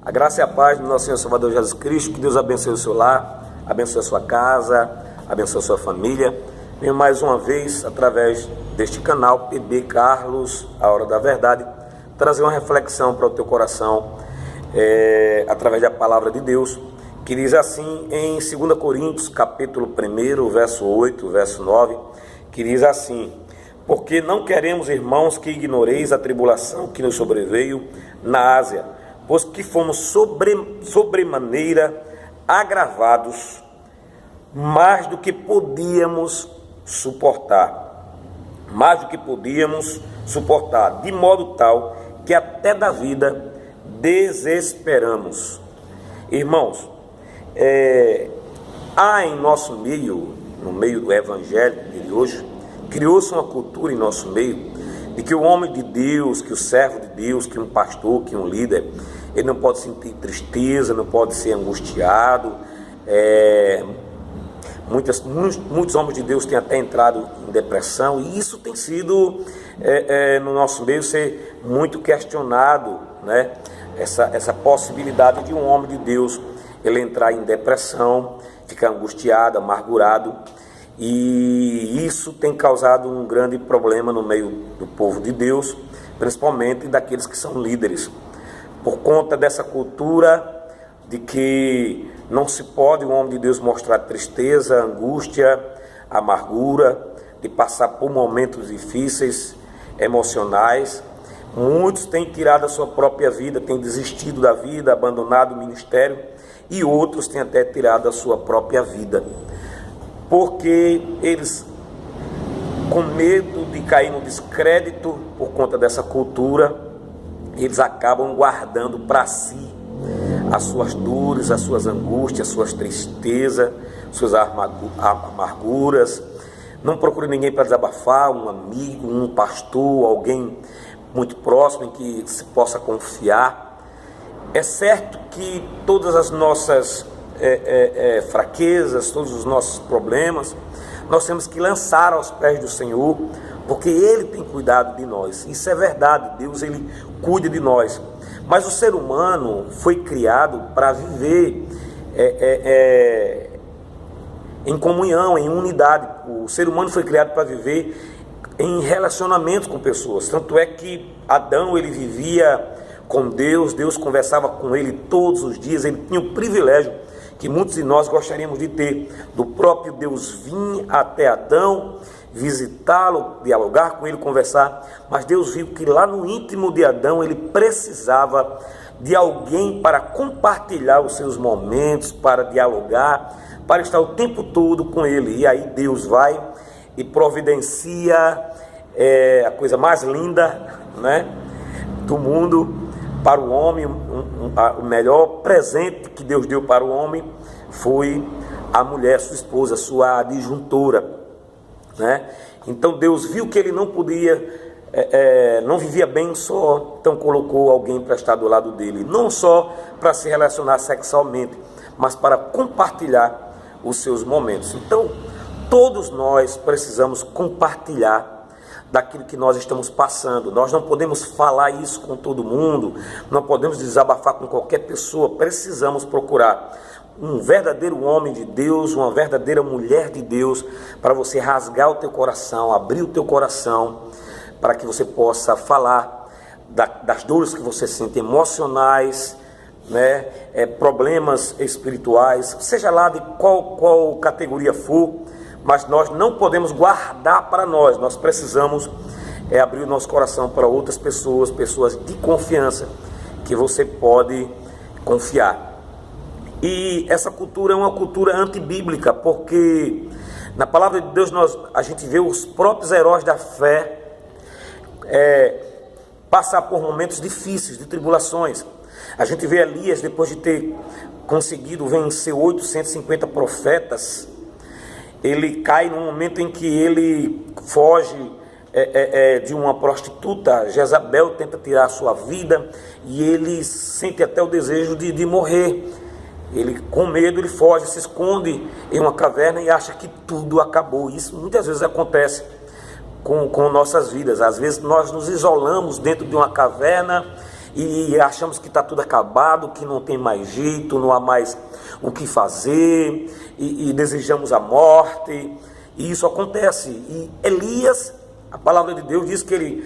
A graça e a paz do nosso Senhor Salvador Jesus Cristo. Que Deus abençoe o seu lar, abençoe a sua casa, abençoe a sua família. Venho mais uma vez, através deste canal, PB Carlos, A Hora da Verdade, trazer uma reflexão para o teu coração, através da palavra de Deus, que diz assim em 2 Coríntios, capítulo 1, verso 8, verso 9, que diz assim: porque não queremos, irmãos, que ignoreis a tribulação que nos sobreveio na Ásia, pois que fomos sobremaneira agravados, mais do que podíamos suportar, de modo tal que até da vida desesperamos. Irmãos, há em nosso meio, no meio do evangelho de hoje, criou-se uma cultura em nosso meio de que o homem de Deus, que o servo de Deus, que um pastor, que um líder, ele não pode sentir tristeza, não pode ser angustiado. Muitos homens de Deus têm até entrado em depressão, e isso tem sido, no nosso meio, ser muito questionado, né? Essa possibilidade de um homem de Deus ele entrar em depressão, ficar angustiado, amargurado, e isso tem causado um grande problema no meio do povo de Deus, principalmente daqueles que são líderes, por conta dessa cultura de que não se pode um homem de Deus mostrar tristeza, angústia, amargura, de passar por momentos difíceis, emocionais. Muitos têm tirado a sua própria vida, têm desistido da vida, abandonado o ministério, e outros têm até tirado a sua própria vida, porque eles, com medo de cair no descrédito por conta dessa cultura, eles acabam guardando para si as suas dores, as suas angústias, as suas tristezas, suas amarguras. Não procura ninguém para desabafar, um amigo, um pastor, alguém muito próximo em que se possa confiar. É certo que todas as nossas fraquezas, todos os nossos problemas, nós temos que lançar aos pés do Senhor, porque Ele tem cuidado de nós. Isso é verdade, Deus ele cuida de nós. Mas o ser humano foi criado para viver em comunhão, em unidade. O ser humano foi criado para viver em relacionamentos com pessoas. Tanto é que Adão ele vivia com Deus, Deus conversava com ele todos os dias, ele tinha o privilégio que muitos de nós gostaríamos de ter, do próprio Deus vir até Adão, visitá-lo, dialogar com ele, conversar. Mas Deus viu que lá no íntimo de Adão ele precisava de alguém para compartilhar os seus momentos, para dialogar, para estar o tempo todo com ele. E aí Deus vai e providencia a coisa mais linda, né, do mundo para o homem. O melhor presente que Deus deu para o homem foi a mulher, sua esposa, sua adjuntora, né? Então Deus viu que ele não podia, não vivia bem só, então colocou alguém para estar do lado dele, não só para se relacionar sexualmente, mas para compartilhar os seus momentos. Então todos nós precisamos compartilhar daquilo que nós estamos passando. Nós não podemos falar isso com todo mundo, não podemos desabafar com qualquer pessoa. Precisamos procurar um verdadeiro homem de Deus, uma verdadeira mulher de Deus, para você rasgar o teu coração, abrir o teu coração, para que você possa falar das dores que você sente, emocionais, né, problemas espirituais, seja lá de qual categoria for. Mas nós não podemos guardar para nós precisamos abrir o nosso coração para outras pessoas, pessoas de confiança, que você pode confiar. E essa cultura é uma cultura antibíblica, porque na palavra de Deus a gente vê os próprios heróis da fé passar por momentos difíceis, de tribulações. A gente vê Elias, depois de ter conseguido vencer 850 profetas, ele cai num momento em que ele foge de uma prostituta. Jezabel tenta tirar a sua vida e ele sente até o desejo de morrer. Ele, com medo, ele foge, se esconde em uma caverna e acha que tudo acabou. Isso muitas vezes acontece com nossas vidas. Às vezes nós nos isolamos dentro de uma caverna e achamos que está tudo acabado, que não tem mais jeito, não há mais o que fazer, e desejamos a morte, e isso acontece. E Elias, a palavra de Deus diz que ele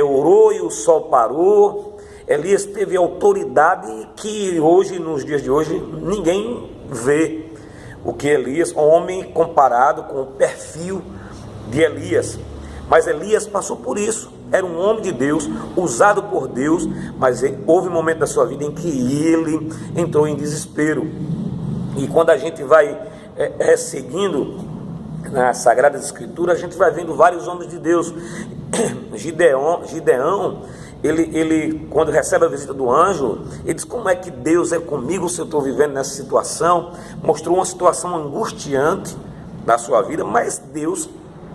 orou e o sol parou. Elias teve autoridade que hoje, nos dias de hoje, ninguém vê o que Elias, homem comparado com o perfil de Elias. Mas Elias passou por isso, era um homem de Deus, usado por Deus, mas houve um momento da sua vida em que ele entrou em desespero. E quando a gente vai seguindo na Sagrada Escritura, a gente vai vendo vários homens de Deus. Gideão, ele quando recebe a visita do anjo, ele diz: como é que Deus é comigo se eu estou vivendo nessa situação? Mostrou uma situação angustiante na sua vida, mas Deus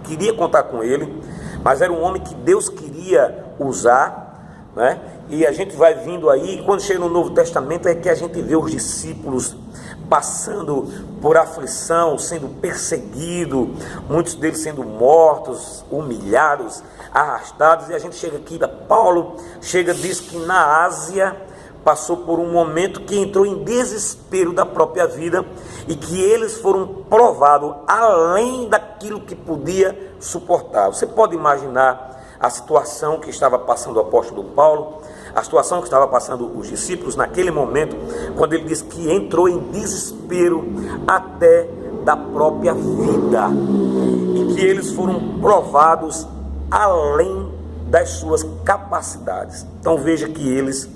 queria contar com ele, mas era um homem que Deus queria usar, né? E a gente vai vindo aí, quando chega no Novo Testamento, é que a gente vê os discípulos passando por aflição, sendo perseguidos, muitos deles sendo mortos, humilhados, arrastados, e a gente chega aqui, Paulo diz que na Ásia passou por um momento que entrou em desespero da própria vida, e que eles foram provados além daquilo que podia suportar. Você pode imaginar a situação que estava passando o apóstolo Paulo, a situação que estava passando os discípulos naquele momento, quando ele diz que entrou em desespero até da própria vida, e que eles foram provados além das suas capacidades. Então veja que eles,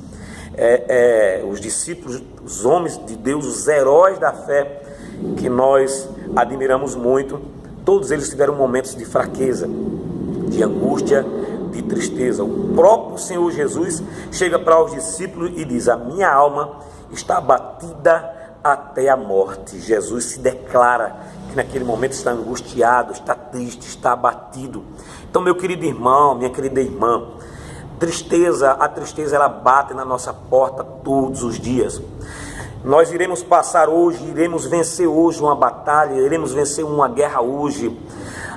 os discípulos, os homens de Deus, os heróis da fé, que nós admiramos muito, todos eles tiveram momentos de fraqueza, de angústia, de tristeza. O próprio Senhor Jesus chega para os discípulos e diz: a minha alma está abatida até a morte. Jesus se declara que naquele momento está angustiado, está triste, está abatido. Então, meu querido irmão, minha querida irmã, a tristeza ela bate na nossa porta todos os dias. Nós iremos passar hoje, iremos vencer hoje uma batalha, iremos vencer uma guerra hoje,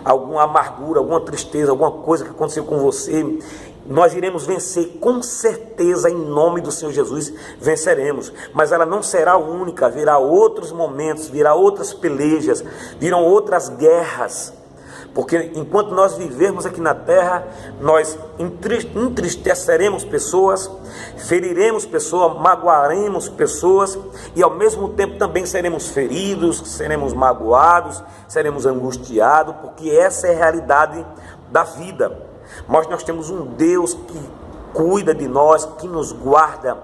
alguma amargura, alguma tristeza, alguma coisa que aconteceu com você, nós iremos vencer com certeza, em nome do Senhor Jesus, venceremos, mas ela não será única, virá outros momentos, virá outras pelejas, virão outras guerras, porque enquanto nós vivermos aqui na terra, nós entristeceremos pessoas, feriremos pessoas, magoaremos pessoas, e ao mesmo tempo também seremos feridos, seremos magoados, seremos angustiados, porque essa é a realidade da vida. Mas nós temos um Deus que cuida de nós, que nos guarda,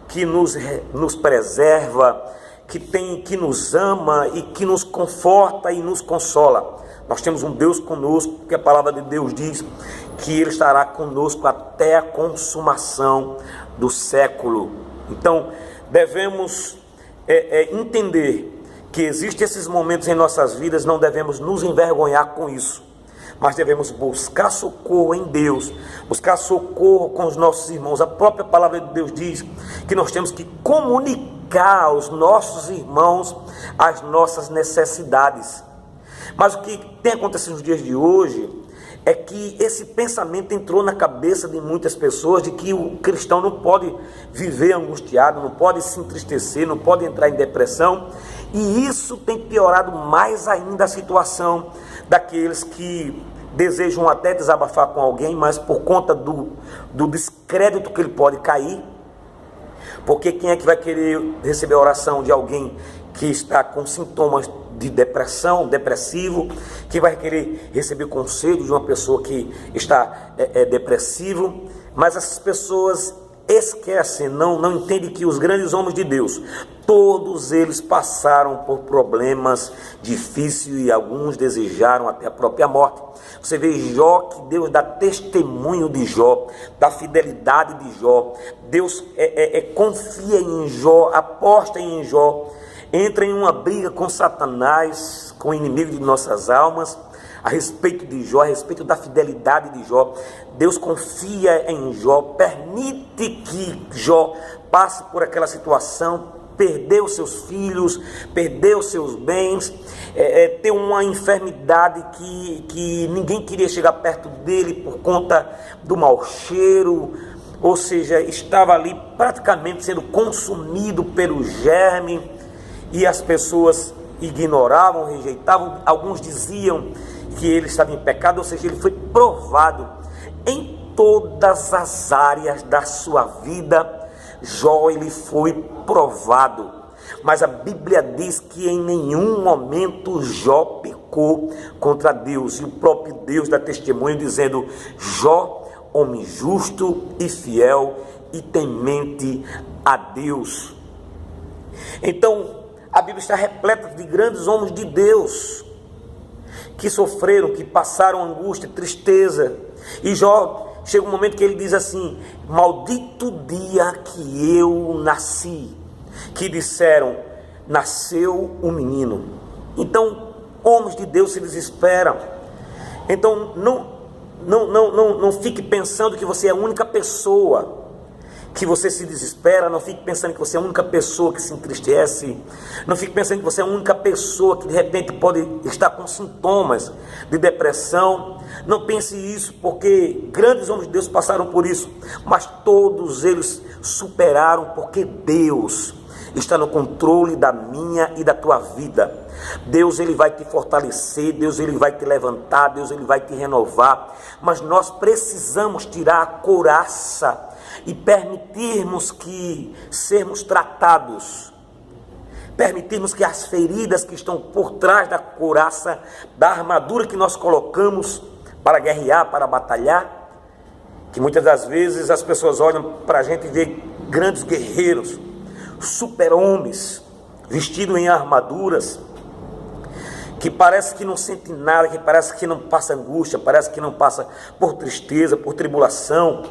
que nos preserva, que nos ama e que nos conforta e nos consola. Nós temos um Deus conosco, porque a palavra de Deus diz que Ele estará conosco até a consumação do século. Então, devemos entender que existem esses momentos em nossas vidas, não devemos nos envergonhar com isso, mas devemos buscar socorro em Deus, buscar socorro com os nossos irmãos. A própria palavra de Deus diz que nós temos que comunicar aos nossos irmãos as nossas necessidades. Mas o que tem acontecido nos dias de hoje é que esse pensamento entrou na cabeça de muitas pessoas de que o cristão não pode viver angustiado, não pode se entristecer, não pode entrar em depressão, e isso tem piorado mais ainda a situação daqueles que desejam até desabafar com alguém, mas por conta do descrédito que ele pode cair, porque quem é que vai querer receber a oração de alguém que está com sintomas de depressão, depressivo, que vai querer receber conselho de uma pessoa que está depressivo? Mas essas pessoas esquecem, não entendem que os grandes homens de Deus, todos eles passaram por problemas difíceis e alguns desejaram até a própria morte. Você vê Jó, que Deus dá testemunho de Jó, da fidelidade de Jó. Deus confia em Jó, aposta em Jó, entra em uma briga com Satanás, com o inimigo de nossas almas, a respeito de Jó, a respeito da fidelidade de Jó. Deus confia em Jó, permite que Jó passe por aquela situação, perdeu seus filhos, perdeu seus bens, ter uma enfermidade que ninguém queria chegar perto dele por conta do mau cheiro, ou seja, estava ali praticamente sendo consumido pelo germe, e as pessoas ignoravam, rejeitavam. Alguns diziam que ele estava em pecado, ou seja, ele foi provado em todas as áreas da sua vida. Jó, ele foi provado, mas a Bíblia diz que em nenhum momento Jó pecou contra Deus, e o próprio Deus dá testemunho dizendo: Jó, homem justo e fiel e temente a Deus. Então a Bíblia está repleta de grandes homens de Deus que sofreram, que passaram angústia, tristeza. E Jó, chega um momento que ele diz assim: maldito dia que eu nasci, que disseram, nasceu um menino. Então homens de Deus se desesperam. Então não fique pensando que você é a única pessoa que você se desespera. Não fique pensando que você é a única pessoa que se entristece. Não fique pensando que você é a única pessoa que de repente pode estar com sintomas de depressão. Não pense isso, porque grandes homens de Deus passaram por isso, mas todos eles superaram, porque Deus está no controle da minha e da tua vida. Deus, ele vai te fortalecer, Deus, ele vai te levantar, Deus, ele vai te renovar, mas nós precisamos tirar a couraça e permitirmos que sermos tratados, permitirmos que as feridas que estão por trás da couraça, da armadura que nós colocamos para guerrear, para batalhar, que muitas das vezes as pessoas olham para a gente e vê grandes guerreiros, super-homens, vestidos em armaduras, que parece que não sente nada, que parece que não passa angústia, parece que não passa por tristeza, por tribulação,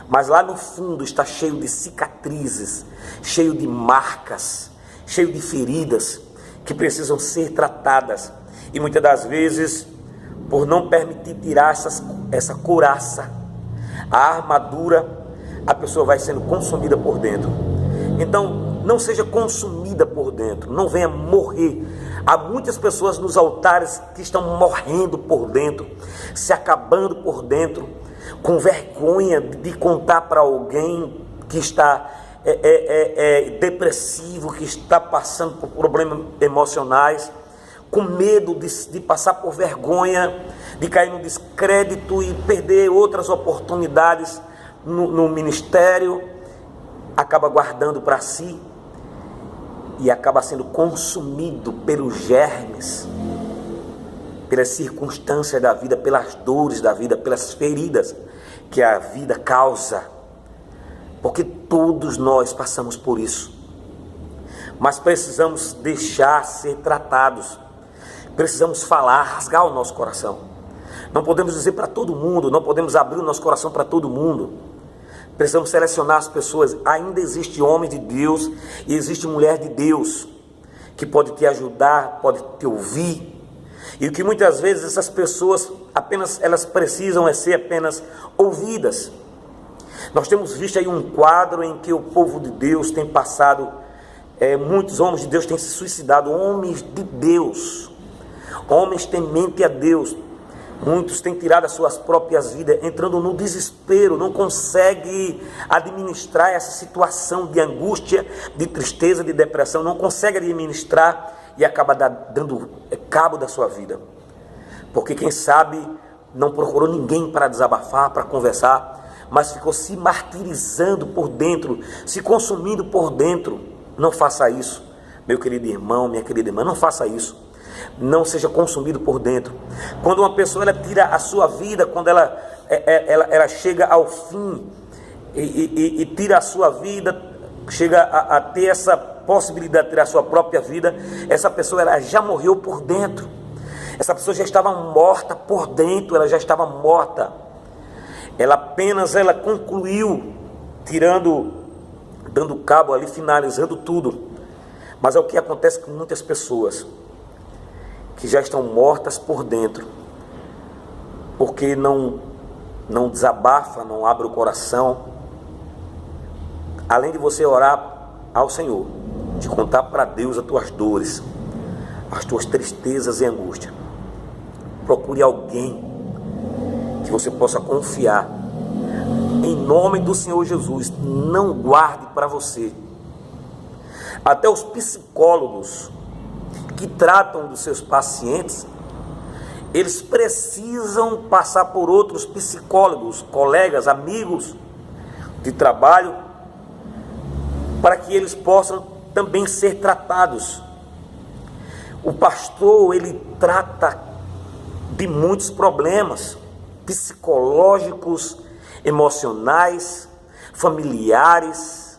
mas lá no fundo está cheio de cicatrizes, cheio de marcas, cheio de feridas que precisam ser tratadas. E muitas das vezes, por não permitir tirar essa couraça, a armadura, a pessoa vai sendo consumida por dentro. Então não seja consumida por dentro, não venha morrer. Há muitas pessoas nos altares que estão morrendo por dentro, se acabando por dentro, com vergonha de contar para alguém que está depressivo, que está passando por problemas emocionais, com medo de passar por vergonha, de cair no descrédito e perder outras oportunidades no ministério, acaba guardando para si e acaba sendo consumido pelos germes, pelas circunstâncias da vida, pelas dores da vida, pelas feridas que a vida causa, porque todos nós passamos por isso, mas precisamos deixar ser tratados, precisamos falar, rasgar o nosso coração. Não podemos dizer para todo mundo, não podemos abrir o nosso coração para todo mundo, precisamos selecionar as pessoas. Ainda existe homem de Deus e existe mulher de Deus que pode te ajudar, pode te ouvir. E o que muitas vezes essas pessoas apenas elas precisam ser apenas ouvidas. Nós temos visto aí um quadro em que o povo de Deus tem passado, muitos homens de Deus têm se suicidado, homens de Deus, homens temente a Deus. Muitos têm tirado as suas próprias vidas, entrando no desespero, não consegue administrar essa situação de angústia, de tristeza, de depressão, não consegue administrar e acaba dando cabo da sua vida. Porque quem sabe não procurou ninguém para desabafar, para conversar, mas ficou se martirizando por dentro, se consumindo por dentro. Não faça isso, meu querido irmão, minha querida irmã, não faça isso. Não seja consumido por dentro. Quando uma pessoa ela tira a sua vida, quando ela chega ao fim e tira a sua vida, chega a ter essa possibilidade de tirar a sua própria vida, essa pessoa ela já morreu por dentro. Essa pessoa já estava morta por dentro, ela já estava morta. Ela apenas concluiu, dando cabo ali, finalizando tudo. Mas é o que acontece com muitas pessoas que já estão mortas por dentro, porque não desabafa, não abre o coração. Além de você orar ao Senhor, de contar para Deus as tuas dores, as tuas tristezas e angústias, procure alguém que você possa confiar, em nome do Senhor Jesus, não guarde para você. Até os psicólogos que tratam dos seus pacientes, eles precisam passar por outros psicólogos, colegas, amigos de trabalho, para que eles possam também ser tratados. O pastor, ele trata de muitos problemas psicológicos, emocionais, familiares,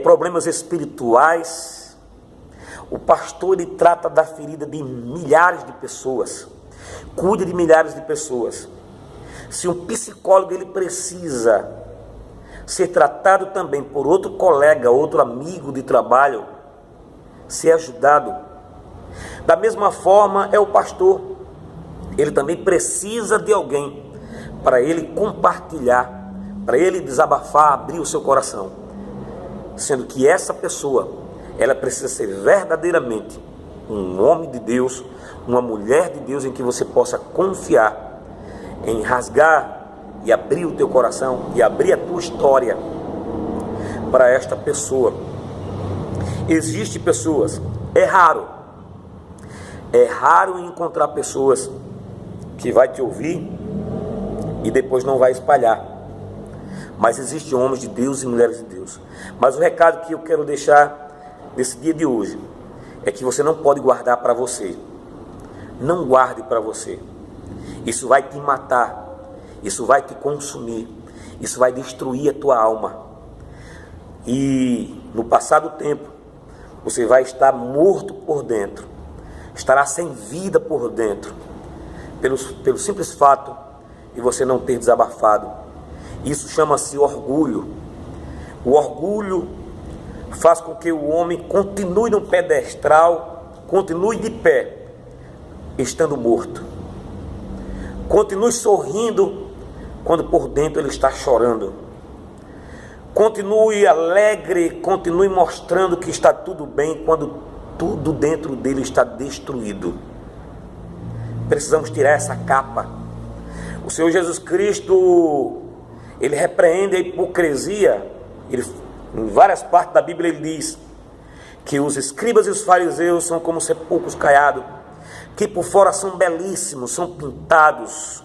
problemas espirituais. O pastor, ele trata da ferida de milhares de pessoas, cuida de milhares de pessoas. Se um psicólogo, ele precisa ser tratado também por outro colega, outro amigo de trabalho, ser ajudado. Da mesma forma é o pastor, ele também precisa de alguém para ele compartilhar, para ele desabafar, abrir o seu coração, sendo que essa pessoa, ela precisa ser verdadeiramente um homem de Deus, uma mulher de Deus em que você possa confiar, em rasgar e abrir o teu coração e abrir a tua história para esta pessoa. Existem pessoas, é raro encontrar pessoas que vai te ouvir e depois não vai espalhar, mas existem homens de Deus e mulheres de Deus. Mas o recado que eu quero deixar nesse dia de hoje é que você não pode guardar para você. Não guarde para você. Isso vai te matar, isso vai te consumir, isso vai destruir a tua alma. E no passar do tempo, você vai estar morto por dentro, estará sem vida por dentro, pelo simples fato de você não ter desabafado. Isso chama-se orgulho. O orgulho faz com que o homem continue no pedestal, continue de pé, estando morto. Continue sorrindo quando por dentro ele está chorando. Continue alegre, continue mostrando que está tudo bem quando tudo dentro dele está destruído. Precisamos tirar essa capa. O Senhor Jesus Cristo, ele repreende a hipocrisia. Em várias partes da Bíblia ele diz que os escribas e os fariseus são como sepulcros caiados, que por fora são belíssimos, são pintados,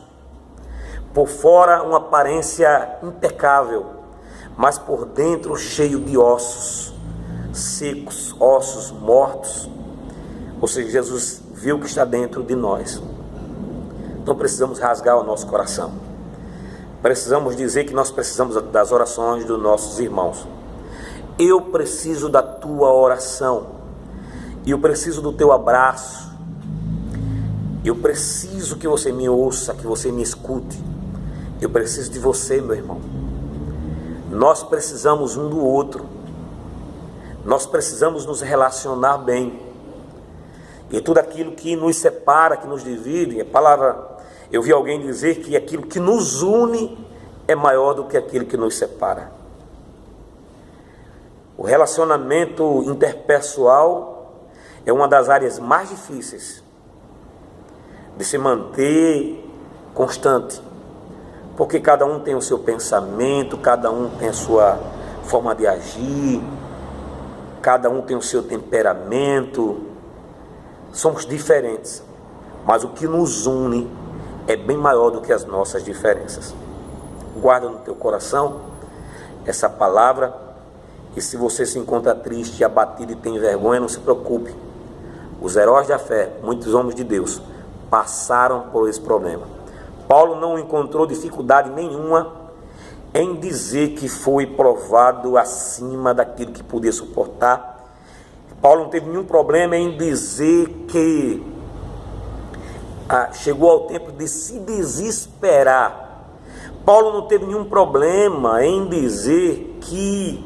por fora uma aparência impecável, mas por dentro cheio de ossos secos, ossos mortos. Ou seja, Jesus viu o que está dentro de nós. Então precisamos rasgar o nosso coração. Precisamos dizer que nós precisamos das orações dos nossos irmãos. Eu preciso da tua oração. Eu preciso do teu abraço. Eu preciso que você me ouça, que você me escute. Eu preciso de você, meu irmão. Nós precisamos um do outro. Nós precisamos nos relacionar bem. E tudo aquilo que nos separa, que nos divide, eu vi alguém dizer que aquilo que nos une é maior do que aquilo que nos separa. O relacionamento interpessoal é uma das áreas mais difíceis de se manter constante, porque cada um tem o seu pensamento, cada um tem a sua forma de agir, cada um tem o seu temperamento. Somos diferentes, mas o que nos une é bem maior do que as nossas diferenças. Guarda no teu coração essa palavra, e se você se encontra triste, abatido e tem vergonha, não se preocupe. Os heróis da fé, muitos homens de Deus, passaram por esse problema. Paulo não encontrou dificuldade nenhuma em dizer que foi provado acima daquilo que podia suportar. Paulo não teve nenhum problema em dizer que chegou ao tempo de se desesperar. Paulo não teve nenhum problema em dizer que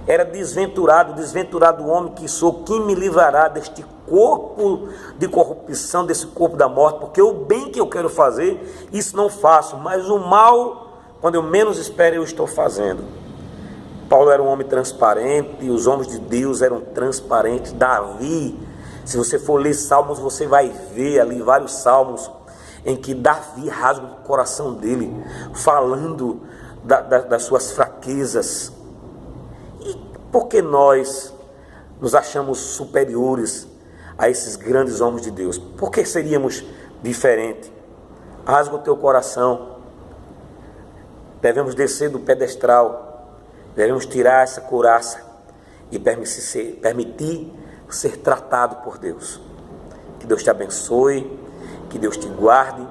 era desventurado o homem que sou, quem me livrará deste corpo de corrupção, desse corpo da morte, porque o bem que eu quero fazer, isso não faço, mas o mal, quando eu menos espero, eu estou fazendo. Paulo era um homem transparente, e os homens de Deus eram transparentes. Davi, se você for ler Salmos, você vai ver ali vários salmos em que Davi rasga o coração dele, falando das suas fraquezas. E por que nós nos achamos superiores a esses grandes homens de Deus? Por que seríamos diferentes? Rasga o teu coração. Devemos descer do pedestral, devemos tirar essa couraça e permitir ser tratado por Deus. Que Deus te abençoe, que Deus te guarde.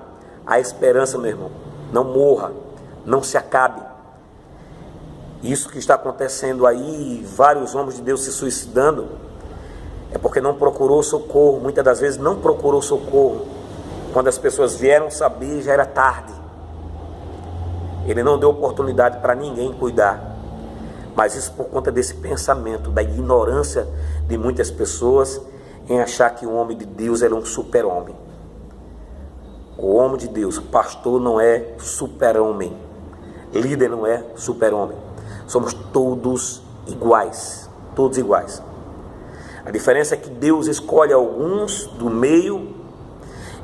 A esperança, meu irmão, não morra, não se acabe. Isso que está acontecendo aí, vários homens de Deus se suicidando, é porque não procurou socorro. Muitas das vezes não procurou socorro. Quando as pessoas vieram saber, já era tarde. Ele não deu oportunidade para ninguém cuidar. Mas isso por conta desse pensamento, da ignorância de muitas pessoas em achar que o homem de Deus era um super-homem. O homem de Deus, pastor, não é super-homem. Líder não é super-homem. Somos todos iguais. Todos iguais. A diferença é que Deus escolhe alguns do meio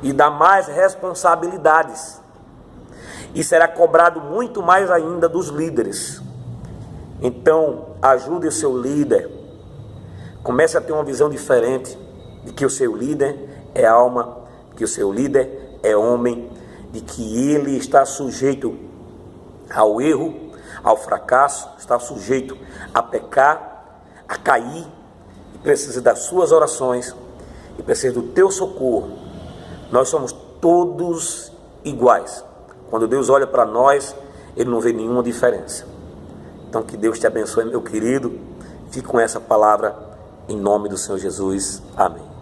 e dá mais responsabilidades. E será cobrado muito mais ainda dos líderes. Então, ajude o seu líder. Comece a ter uma visão diferente de que o seu líder é alma, que o seu líder é homem, de que ele está sujeito ao erro, ao fracasso, está sujeito a pecar, a cair, e precisa das suas orações, e precisa do teu socorro. Nós somos todos iguais. Quando Deus olha para nós, Ele não vê nenhuma diferença. Então que Deus te abençoe, meu querido. Fique com essa palavra em nome do Senhor Jesus. Amém.